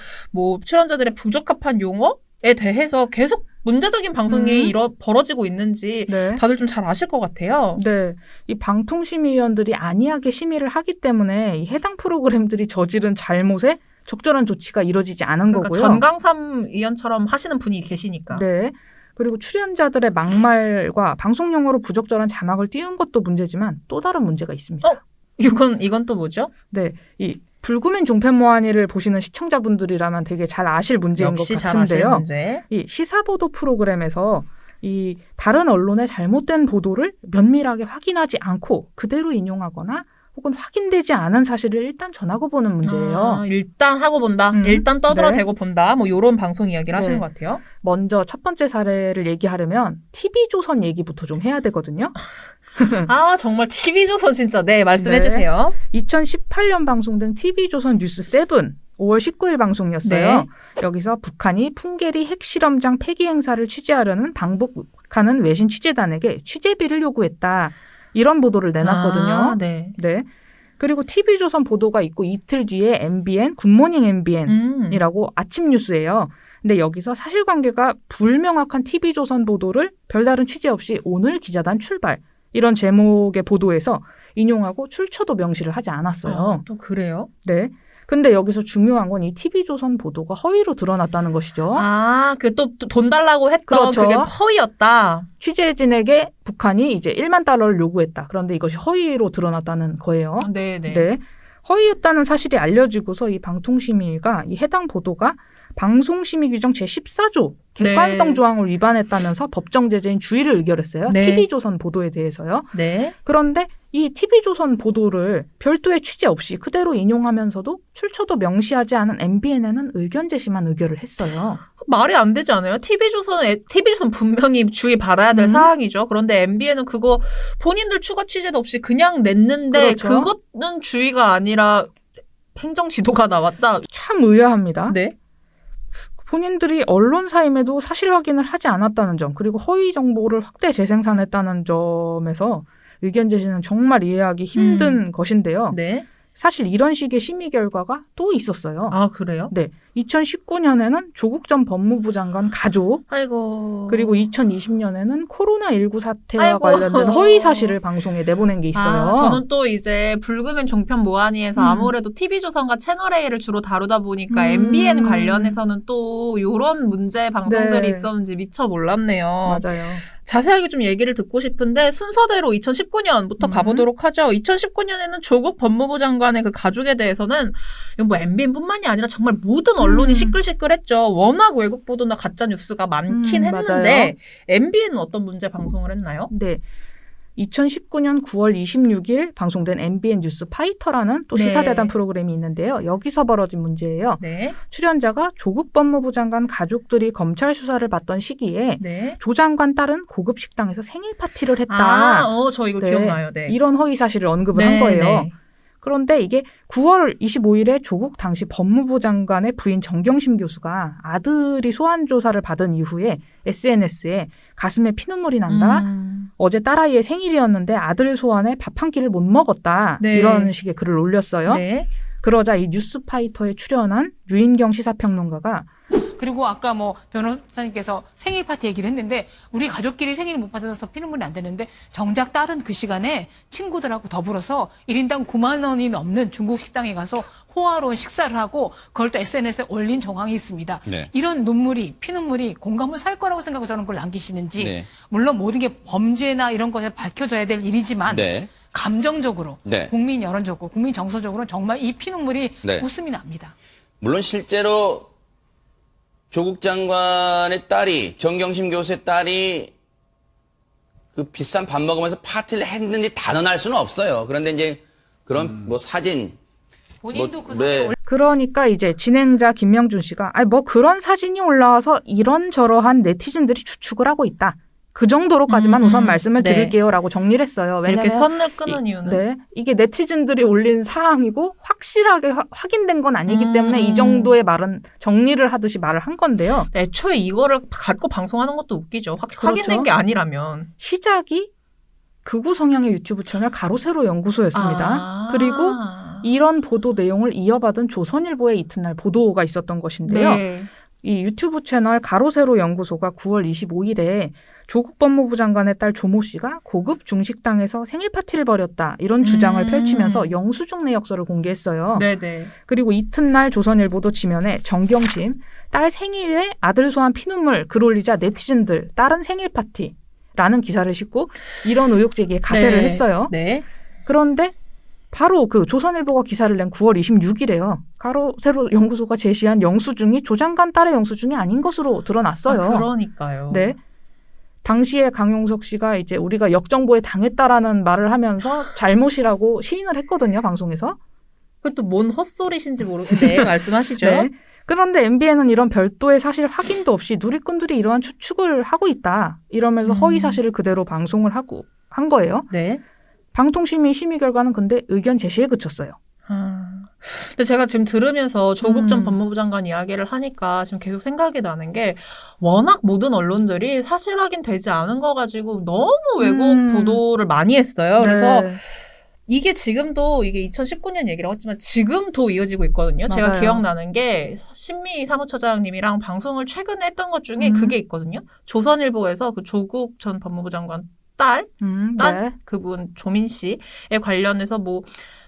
[SPEAKER 1] 출연자들의 부적합한 용어에 대해서 계속 문제적인 방송이 벌어지고 있는지
[SPEAKER 2] 네.
[SPEAKER 1] 다들 좀 잘 아실 것 같아요.
[SPEAKER 2] 네. 이 방통심의위원들이 안이하게 심의를 하기 때문에 이 해당 프로그램들이 저지른 잘못에 적절한 조치가 이루어지지 않은 거고요.
[SPEAKER 1] 전광삼 위원처럼 하시는 분이 계시니까.
[SPEAKER 2] 네. 그리고 출연자들의 막말과 방송 용어로 부적절한 자막을 띄운 것도 문제지만 또 다른 문제가 있습니다.
[SPEAKER 1] 이건 또 뭐죠?
[SPEAKER 2] 네. 이 불구맨 종편 모한이를 보시는 시청자분들이라면 되게 잘 아실 문제인 것
[SPEAKER 1] 역시 잘 아실
[SPEAKER 2] 같은데요.
[SPEAKER 1] 문제.
[SPEAKER 2] 이 시사보도 프로그램에서 이 다른 언론의 잘못된 보도를 면밀하게 확인하지 않고 그대로 인용하거나 혹은 확인되지 않은 사실을 일단 전하고 보는 문제예요.
[SPEAKER 1] 일단 하고 본다. 일단 떠들어대고 본다. 이런 방송 이야기를 하시는 것 같아요.
[SPEAKER 2] 먼저 첫 번째 사례를 얘기하려면 TV조선 얘기부터 좀 해야 되거든요.
[SPEAKER 1] 정말 TV조선 진짜 말씀해주세요.
[SPEAKER 2] 2018년 방송된 TV조선 뉴스 7 5월 19일 방송이었어요.
[SPEAKER 1] 네.
[SPEAKER 2] 여기서 북한이 풍계리 핵실험장 폐기 행사를 취재하려는 방북하는 외신 취재단에게 취재비를 요구했다. 이런 보도를 내놨거든요.
[SPEAKER 1] 네.
[SPEAKER 2] 네. 그리고 TV조선 보도가 있고 이틀 뒤에 MBN, 굿모닝 MBN이라고 아침 뉴스예요. 근데 여기서 사실관계가 불명확한 TV조선 보도를 별다른 취재 없이 오늘 기자단 출발 이런 제목의 보도에서 인용하고 출처도 명시를 하지 않았어요.
[SPEAKER 1] 또 그래요?
[SPEAKER 2] 네. 근데 여기서 중요한 건 이 TV조선 보도가 허위로 드러났다는 것이죠.
[SPEAKER 1] 또 돈 달라고 했던
[SPEAKER 2] 그렇죠.
[SPEAKER 1] 그게 허위였다.
[SPEAKER 2] 취재진에게 북한이 이제 1만 달러를 요구했다. 그런데 이것이 허위로 드러났다는 거예요.
[SPEAKER 1] 네.
[SPEAKER 2] 허위였다는 사실이 알려지고서 이 방통심의가 이 해당 보도가 방송심의 규정 제14조 객관성 조항을 위반했다면서 법정 제재인 주의를 의결했어요.
[SPEAKER 1] 네.
[SPEAKER 2] TV조선 보도에 대해서요.
[SPEAKER 1] 네.
[SPEAKER 2] 그런데 이 TV조선 보도를 별도의 취재 없이 그대로 인용하면서도 출처도 명시하지 않은 MBN에는 의견 제시만 의결을 했어요.
[SPEAKER 1] 말이 안 되지 않아요? TV조선 분명히 주의 받아야 될 사항이죠. 그런데 MBN은 그거 본인들 추가 취재도 없이 그냥 냈는데
[SPEAKER 2] 그렇죠.
[SPEAKER 1] 그것은 주의가 아니라 행정 지도가 나왔다.
[SPEAKER 2] 참 의아합니다.
[SPEAKER 1] 네.
[SPEAKER 2] 본인들이 언론사임에도 사실 확인을 하지 않았다는 점, 그리고 허위 정보를 확대 재생산했다는 점에서 의견 제시는 정말 이해하기 힘든 것인데요.
[SPEAKER 1] 네.
[SPEAKER 2] 사실 이런 식의 심의 결과가 또 있었어요.
[SPEAKER 1] 그래요?
[SPEAKER 2] 네. 2019년에는 조국 전 법무부 장관 가족,
[SPEAKER 1] 아이고.
[SPEAKER 2] 그리고 2020년에는 코로나19 사태와 관련된 허위 사실을 방송에 내보낸 게 있어요.
[SPEAKER 1] 저는 또 이제 불금엔 종편 모한이에서 아무래도 TV조선과 채널A를 주로 다루다 보니까 MBN 관련해서는 또 이런 문제 방송들이 있었는지 미처 몰랐네요.
[SPEAKER 2] 맞아요.
[SPEAKER 1] 자세하게 좀 얘기를 듣고 싶은데 순서대로 2019년부터 가보도록 하죠. 2019년에는 조국 법무부 장관의 그 가족에 대해서는 MBN뿐만이 아니라 정말 모든 언론이 시끌시끌했죠. 워낙 외국 보도나 가짜 뉴스가 많긴 했는데
[SPEAKER 2] 맞아요.
[SPEAKER 1] MBN은 어떤 문제 방송을 했나요?
[SPEAKER 2] 네. 2019년 9월 26일 방송된 MBN 뉴스 파이터라는 또 시사대담 프로그램이 있는데요. 여기서 벌어진 문제예요.
[SPEAKER 1] 네.
[SPEAKER 2] 출연자가 조국 법무부 장관 가족들이 검찰 수사를 받던 시기에 조 장관 딸은 고급 식당에서 생일 파티를 했다.
[SPEAKER 1] 저 이거 기억나요. 네.
[SPEAKER 2] 이런 허위 사실을 언급을 한 거예요. 그런데 이게 9월 25일에 조국 당시 법무부 장관의 부인 정경심 교수가 아들이 소환 조사를 받은 이후에 SNS에 가슴에 피눈물이 난다. 어제 딸아이의 생일이었는데 아들 소환에 밥 한 끼를 못 먹었다.
[SPEAKER 1] 네.
[SPEAKER 2] 이런 식의 글을 올렸어요.
[SPEAKER 1] 네.
[SPEAKER 2] 그러자 이 뉴스파이터에 출연한 유인경 시사평론가가
[SPEAKER 3] 그리고 아까 뭐 변호사님께서 생일 파티 얘기를 했는데 우리 가족끼리 생일을 못 받아서 피눈물이 안 되는데 정작 딸은 그 시간에 친구들하고 더불어서 1인당 9만 원이 넘는 중국 식당에 가서 호화로운 식사를 하고 그걸 또 SNS에 올린 정황이 있습니다.
[SPEAKER 4] 네.
[SPEAKER 3] 이런 피눈물이 공감을 살 거라고 생각하고 저런 걸 남기시는지
[SPEAKER 4] 네.
[SPEAKER 3] 물론 모든 게 범죄나 이런 것에 밝혀져야 될 일이지만
[SPEAKER 4] 네.
[SPEAKER 3] 감정적으로
[SPEAKER 4] 네.
[SPEAKER 3] 국민 여론적으로 국민 정서적으로 정말 이 피눈물이
[SPEAKER 4] 네.
[SPEAKER 3] 웃음이 납니다.
[SPEAKER 4] 물론 실제로 조국 장관의 딸이 정경심 교수의 딸이 그 비싼 밥 먹으면서 파티를 했는지 단언할 수는 없어요. 그런데 이제 그런 뭐 사진
[SPEAKER 3] 본인도 그
[SPEAKER 4] 네.
[SPEAKER 3] 사진을
[SPEAKER 2] 그러니까 이제 진행자 김명준 씨가 뭐 그런 사진이 올라와서 이런저러한 네티즌들이 추측을 하고 있다. 그 정도로까지만 우선 말씀을
[SPEAKER 1] 네.
[SPEAKER 2] 드릴게요라고 정리를 했어요. 왜냐하면
[SPEAKER 1] 이렇게 선을 끄는 이유는
[SPEAKER 2] 네, 이게 네티즌들이 올린 사항이고 확실하게 확인된 건 아니기 때문에 이 정도의 말은 정리를 하듯이 말을 한 건데요.
[SPEAKER 1] 애초에 이거를 갖고 방송하는 것도 웃기죠.
[SPEAKER 2] 그렇죠.
[SPEAKER 1] 확인된 게 아니라면.
[SPEAKER 2] 시작이 극우 성향의 유튜브 채널 가로세로 연구소였습니다.
[SPEAKER 1] 아.
[SPEAKER 2] 그리고 이런 보도 내용을 이어받은 조선일보의 이튿날 보도가 있었던 것인데요.
[SPEAKER 1] 네.
[SPEAKER 2] 이 유튜브 채널 가로세로 연구소가 9월 25일에 조국 법무부 장관의 딸 조모 씨가 고급 중식당에서 생일 파티를 벌였다. 이런 주장을 펼치면서 영수증 내역서를 공개했어요.
[SPEAKER 1] 네네.
[SPEAKER 2] 그리고 이튿날 조선일보도 지면에 정경심, 딸 생일에 아들 소환 피눈물 글 올리자 네티즌들 딸은 생일 파티라는 기사를 싣고 이런 의혹 제기에 가세를
[SPEAKER 1] 네.
[SPEAKER 2] 했어요.
[SPEAKER 1] 네.
[SPEAKER 2] 그런데 바로 그 조선일보가 기사를 낸 9월 26일에요. 가로세로 연구소가 제시한 영수증이 조 장관 딸의 영수증이 아닌 것으로 드러났어요.
[SPEAKER 1] 아, 그러니까요.
[SPEAKER 2] 네. 당시에 강용석 씨가 이제 우리가 역정보에 당했다라는 말을 하면서 잘못이라고 시인을 했거든요, 방송에서.
[SPEAKER 1] 그것도 뭔 헛소리신지 모르겠는데 네, 말씀하시죠.
[SPEAKER 2] 네. 그런데 MBN은 이런 별도의 사실 확인도 없이 누리꾼들이 이러한 추측을 하고 있다. 이러면서 허위 사실을 그대로 방송을 한 거예요.
[SPEAKER 1] 네.
[SPEAKER 2] 방통심의 심의 결과는 근데 의견 제시에 그쳤어요.
[SPEAKER 1] 근데 제가 지금 들으면서 조국 전 법무부 장관 이야기를 하니까 지금 계속 생각이 나는 게 워낙 모든 언론들이 사실 확인되지 않은 거 가지고 너무 왜곡 보도를 많이 했어요. 그래서
[SPEAKER 2] 네.
[SPEAKER 1] 이게 지금도 이게 2019년 얘기라고 했지만 지금도 이어지고 있거든요.
[SPEAKER 2] 맞아요.
[SPEAKER 1] 제가 기억나는 게 신미 사무처장님이랑 방송을 최근에 했던 것 중에 그게 있거든요. 조선일보에서 그 조국 전 법무부 장관 딸
[SPEAKER 2] 네.
[SPEAKER 1] 그분 조민 씨에 관련해서 뭐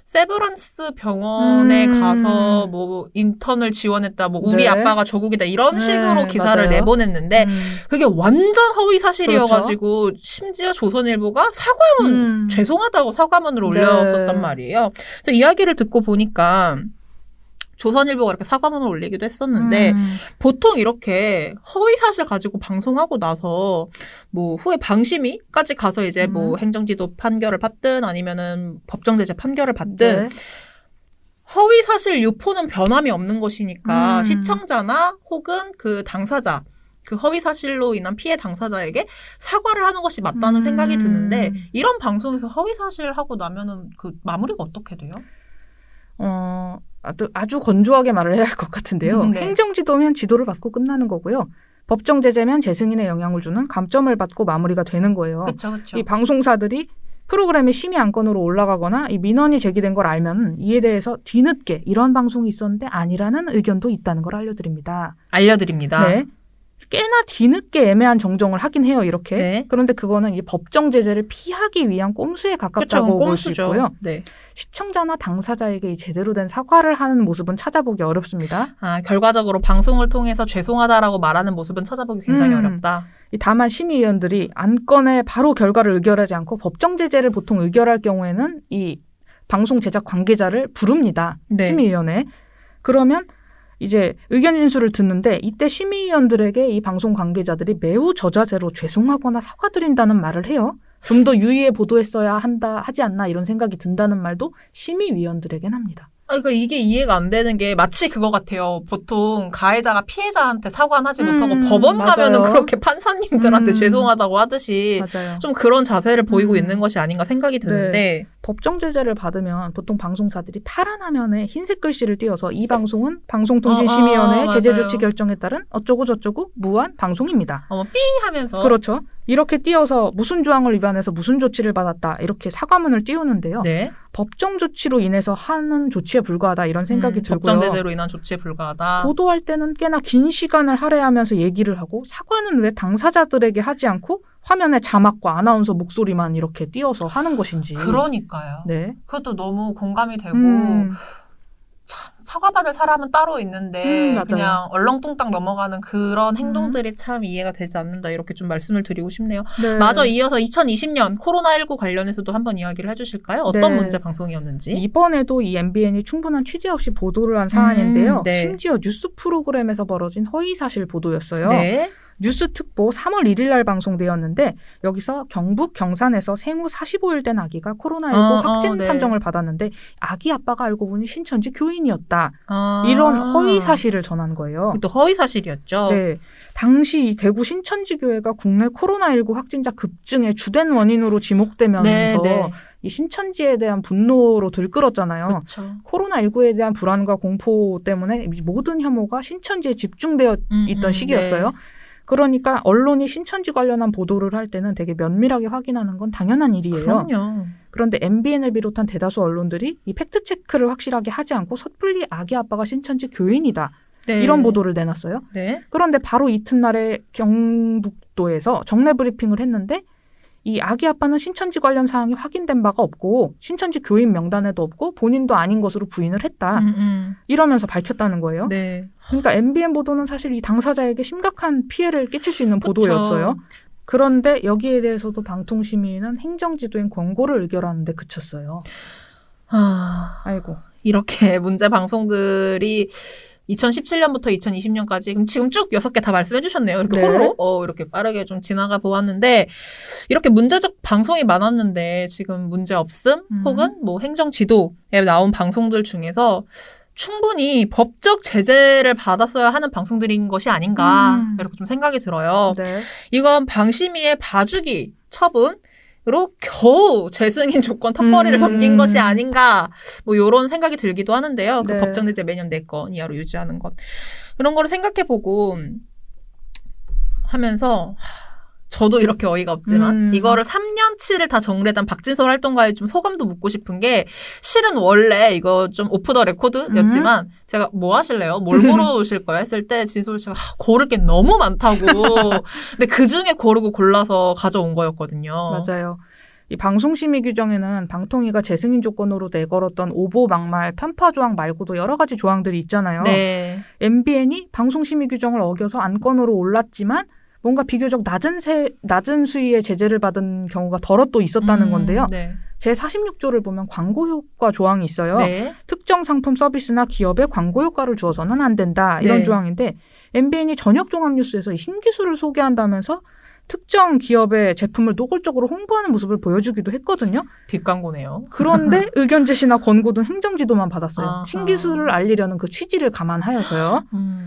[SPEAKER 1] 세브란스 병원에 가서 뭐 인턴을 지원했다, 뭐 우리
[SPEAKER 2] 네.
[SPEAKER 1] 아빠가 조국이다 이런 식으로 기사를
[SPEAKER 2] 맞아요.
[SPEAKER 1] 내보냈는데 그게 완전 허위 사실이어가지고
[SPEAKER 2] 그렇죠.
[SPEAKER 1] 심지어 조선일보가 사과문 죄송하다고 사과문을 올렸었단
[SPEAKER 2] 네.
[SPEAKER 1] 말이에요. 그래서 이야기를 듣고 보니까 조선일보가 이렇게 사과문을 올리기도 했었는데 보통 이렇게 허위 사실 가지고 방송하고 나서 뭐 후에 방심위까지 가서 이제 뭐 행정지도 판결을 받든 아니면은 법정제재 판결을 받든
[SPEAKER 2] 네.
[SPEAKER 1] 허위 사실 유포는 변함이 없는 것이니까 시청자나 혹은 그 당사자 그 허위 사실로 인한 피해 당사자에게 사과를 하는 것이 맞다는 생각이 드는데 이런 방송에서 허위 사실 하고 나면은 그 마무리가 어떻게 돼요?
[SPEAKER 2] 아주 건조하게 말을 해야 할 것 같은데요.
[SPEAKER 1] 네.
[SPEAKER 2] 행정지도면 지도를 받고 끝나는 거고요. 법정제재면 재승인에 영향을 주는 감점을 받고 마무리가 되는 거예요.
[SPEAKER 1] 그렇죠.
[SPEAKER 2] 이 방송사들이 프로그램이 심의 안건으로 올라가거나 이 민원이 제기된 걸 알면 이에 대해서 뒤늦게 이런 방송이 있었는데 아니라는 의견도 있다는 걸 알려드립니다.
[SPEAKER 1] 알려드립니다.
[SPEAKER 2] 네. 꽤나 뒤늦게 애매한 정정을 하긴 해요, 이렇게.
[SPEAKER 1] 네.
[SPEAKER 2] 그런데 그거는 이 법정 제재를 피하기 위한 꼼수에 가깝다고 볼 수 있고요.
[SPEAKER 1] 네.
[SPEAKER 2] 시청자나 당사자에게 이 제대로 된 사과를 하는 모습은 찾아보기 어렵습니다.
[SPEAKER 1] 결과적으로 방송을 통해서 죄송하다라고 말하는 모습은 찾아보기 굉장히 어렵다.
[SPEAKER 2] 다만 심의위원들이 안건에 바로 결과를 의결하지 않고 법정 제재를 보통 의결할 경우에는 이 방송 제작 관계자를 부릅니다.
[SPEAKER 1] 네.
[SPEAKER 2] 심의위원회. 그러면 이제 의견 진술을 듣는데 이때 심의위원들에게 이 방송 관계자들이 매우 저자세로 죄송하거나 사과드린다는 말을 해요. 좀 더 유의해 보도했어야 하지 않나 이런 생각이 든다는 말도 심의위원들에겐 합니다.
[SPEAKER 1] 그러니까 이게 이해가 안 되는 게 마치 그거 같아요. 보통 가해자가 피해자한테 사과는 하지 못하고 법원
[SPEAKER 2] 맞아요.
[SPEAKER 1] 가면은 그렇게 판사님들한테 죄송하다고 하듯이
[SPEAKER 2] 맞아요.
[SPEAKER 1] 좀 그런 자세를 보이고 있는 것이 아닌가 생각이 드는데
[SPEAKER 2] 법정 제재를 받으면 보통 방송사들이 파란 화면에 흰색 글씨를 띄어서 이 방송은 방송통신심의위원회의 제재
[SPEAKER 1] 맞아요.
[SPEAKER 2] 조치 결정에 따른 어쩌고 저쩌고 무한 방송입니다.
[SPEAKER 1] 삐 하면서.
[SPEAKER 2] 그렇죠. 이렇게 띄어서 무슨 조항을 위반해서 무슨 조치를 받았다 이렇게 사과문을 띄우는데요.
[SPEAKER 1] 네.
[SPEAKER 2] 법정 조치로 인해서 하는 조치에 불과하다 이런 생각이 들고요.
[SPEAKER 1] 법정 제재로 인한 조치에 불과하다.
[SPEAKER 2] 보도할 때는 꽤나 긴 시간을 할애하면서 얘기를 하고 사과는 왜 당사자들에게 하지 않고 화면에 자막과 아나운서 목소리만 이렇게 띄어서 하는 것인지.
[SPEAKER 1] 그러니까요.
[SPEAKER 2] 네.
[SPEAKER 1] 그것도 너무 공감이 되고 참 사과받을 사람은 따로 있는데
[SPEAKER 2] 맞아요.
[SPEAKER 1] 그냥 얼렁뚱땅 넘어가는 그런 행동들이 참 이해가 되지 않는다 이렇게 좀 말씀을 드리고 싶네요.
[SPEAKER 2] 네.
[SPEAKER 1] 마저 이어서 2020년 코로나19 관련해서도 한번 이야기를 해주실까요? 어떤
[SPEAKER 2] 네.
[SPEAKER 1] 문제 방송이었는지.
[SPEAKER 2] 이번에도 이 MBN이 충분한 취재 없이 보도를 한 사안인데요.
[SPEAKER 1] 네.
[SPEAKER 2] 심지어 뉴스 프로그램에서 벌어진 허위사실 보도였어요.
[SPEAKER 1] 네.
[SPEAKER 2] 뉴스 특보 3월 1일 날 방송되었는데 여기서 경북 경산에서 생후 45일 된 아기가 코로나19 확진
[SPEAKER 1] 네.
[SPEAKER 2] 판정을 받았는데 아기 아빠가 알고 보니 신천지 교인이었다.
[SPEAKER 1] 아.
[SPEAKER 2] 이런 허위 사실을 전한 거예요.
[SPEAKER 1] 또 허위 사실이었죠.
[SPEAKER 2] 네. 당시 이 대구 신천지교회가 국내 코로나19 확진자 급증의 주된 원인으로 지목되면서
[SPEAKER 1] 네.
[SPEAKER 2] 이 신천지에 대한 분노로 들끓었잖아요.
[SPEAKER 1] 그렇죠.
[SPEAKER 2] 코로나19에 대한 불안과 공포 때문에 모든 혐오가 신천지에 집중되어 있던 시기였어요.
[SPEAKER 1] 네.
[SPEAKER 2] 그러니까 언론이 신천지 관련한 보도를 할 때는 되게 면밀하게 확인하는 건 당연한 일이에요.
[SPEAKER 1] 그럼요.
[SPEAKER 2] 그런데 MBN을 비롯한 대다수 언론들이 이 팩트체크를 확실하게 하지 않고 섣불리 아기 아빠가 신천지 교인이다.
[SPEAKER 1] 네.
[SPEAKER 2] 이런 보도를 내놨어요.
[SPEAKER 1] 네.
[SPEAKER 2] 그런데 바로 이튿날에 경북도에서 정례 브리핑을 했는데 이 아기 아빠는 신천지 관련 사항이 확인된 바가 없고 신천지 교인 명단에도 없고 본인도 아닌 것으로 부인을 했다. 이러면서 밝혔다는 거예요.
[SPEAKER 1] 네.
[SPEAKER 2] 그러니까 MBN 보도는 사실 이 당사자에게 심각한 피해를 끼칠 수 있는
[SPEAKER 1] 그쵸.
[SPEAKER 2] 보도였어요. 그런데 여기에 대해서도 방통심의는 행정지도행 권고를 의결하는데 그쳤어요. 아이고.
[SPEAKER 1] 이렇게 문제 방송들이 2017년부터 2020년까지 그럼 지금 쭉 6개 다 말씀해 주셨네요. 이렇게
[SPEAKER 2] 네.
[SPEAKER 1] 호로록 이렇게 빠르게 좀 지나가 보았는데 이렇게 문제적 방송이 많았는데 지금 문제 없음 혹은 뭐 행정 지도에 나온 방송들 중에서 충분히 법적 제재를 받았어야 하는 방송들인 것이 아닌가 이렇게 좀 생각이 들어요.
[SPEAKER 2] 네.
[SPEAKER 1] 이건 방심위의 봐주기 처분 로 겨우 재승인 조건 턱걸이를 넘긴 것이 아닌가 뭐 이런 생각이 들기도 하는데요. 그
[SPEAKER 2] 네.
[SPEAKER 1] 법정 제재 매년 4건 이하로 유지하는 것 이런 거를 생각해보고 하면서 저도 이렇게 어이가 없지만 이거를 3년치를 다 정리했던 박진솔 활동가의 좀 소감도 묻고 싶은 게 실은 원래 이거 좀 오프 더 레코드였지만 제가 뭐 하실래요? 뭘 고르실 거예요? 했을 때 진솔 씨가 고를 게 너무 많다고 근데 그중에 고르고 골라서 가져온 거였거든요.
[SPEAKER 2] 맞아요. 이 방송심의 규정에는 방통위가 재승인 조건으로 내걸었던 오보, 막말, 편파 조항 말고도 여러 가지 조항들이 있잖아요.
[SPEAKER 1] 네.
[SPEAKER 2] MBN이 방송심의 규정을 어겨서 안건으로 올랐지만 뭔가 비교적 낮은 수위의 제재를 받은 경우가 더러 또 있었다는 건데요.
[SPEAKER 1] 네.
[SPEAKER 2] 제46조를 보면 광고 효과 조항이 있어요.
[SPEAKER 1] 네.
[SPEAKER 2] 특정 상품 서비스나 기업에 광고 효과를 주어서는 안 된다. 이런
[SPEAKER 1] 네.
[SPEAKER 2] 조항인데 MBN이 저녁 종합 뉴스에서 이 신기술을 소개한다면서 특정 기업의 제품을 노골적으로 홍보하는 모습을 보여주기도 했거든요.
[SPEAKER 1] 뒷광고네요.
[SPEAKER 2] 그런데 의견 제시나 권고 등 행정지도만 받았어요.
[SPEAKER 1] 아하.
[SPEAKER 2] 신기술을 알리려는 그 취지를 감안하여서요.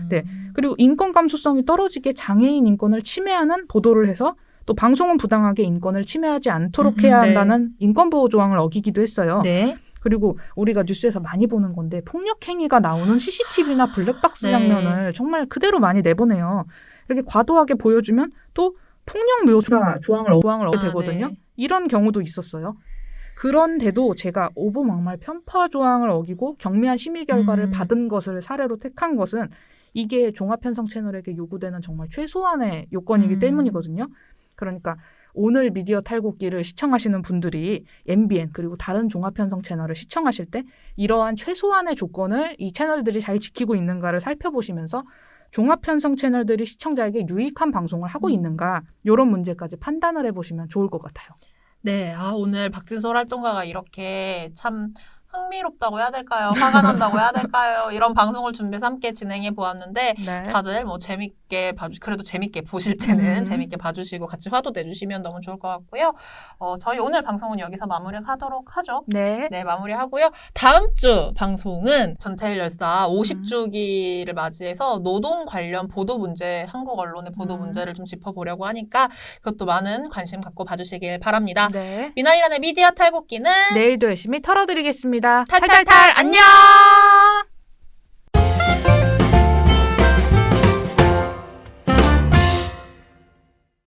[SPEAKER 2] 네. 그리고 인권 감수성이 떨어지게 장애인 인권을 침해하는 보도를 해서 또 방송은 부당하게 인권을 침해하지 않도록 해야
[SPEAKER 1] 네.
[SPEAKER 2] 한다는 인권보호 조항을 어기기도 했어요.
[SPEAKER 1] 네.
[SPEAKER 2] 그리고 우리가 뉴스에서 많이 보는 건데 폭력 행위가 나오는 CCTV나 블랙박스
[SPEAKER 1] 네.
[SPEAKER 2] 장면을 정말 그대로 많이 내보내요. 이렇게 과도하게 보여주면 또 폭력 묘사 조항을 얻게 되거든요.
[SPEAKER 1] 네.
[SPEAKER 2] 이런 경우도 있었어요. 그런데도 제가 오보, 막말, 편파 조항을 어기고 경미한 심의 결과를 받은 것을 사례로 택한 것은 이게 종합편성 채널에게 요구되는 정말 최소한의 요건이기 때문이거든요. 그러니까 오늘 미디어 탈곡기를 시청하시는 분들이 MBN 그리고 다른 종합편성 채널을 시청하실 때 이러한 최소한의 조건을 이 채널들이 잘 지키고 있는가를 살펴보시면서 종합편성 채널들이 시청자에게 유익한 방송을 하고 있는가 이런 문제까지 판단을 해보시면 좋을 것 같아요.
[SPEAKER 1] 네, 오늘 박진솔 활동가가 이렇게 참 흥미롭다고 해야 될까요? 화가 난다고 해야 될까요? 이런 방송을 준비해서 함께 진행해 보았는데
[SPEAKER 2] 네.
[SPEAKER 1] 다들 뭐 재밌게 그래도 재밌게 보실 때는
[SPEAKER 2] 음.
[SPEAKER 1] 재밌게 봐주시고 같이 화도 내주시면 너무 좋을 것 같고요. 저희 오늘 방송은 여기서 마무리하도록 하죠.
[SPEAKER 2] 네.
[SPEAKER 1] 네, 마무리하고요. 다음 주 방송은 전태일 열사 50주기를 맞이해서 노동 관련 보도 문제, 한국 언론의 보도 문제를 좀 짚어보려고 하니까 그것도 많은 관심 갖고 봐주시길 바랍니다.
[SPEAKER 2] 네.
[SPEAKER 1] 미나일란의 미디어 탈곡기는
[SPEAKER 2] 내일도 열심히 털어드리겠습니다.
[SPEAKER 1] 탈탈탈 안녕!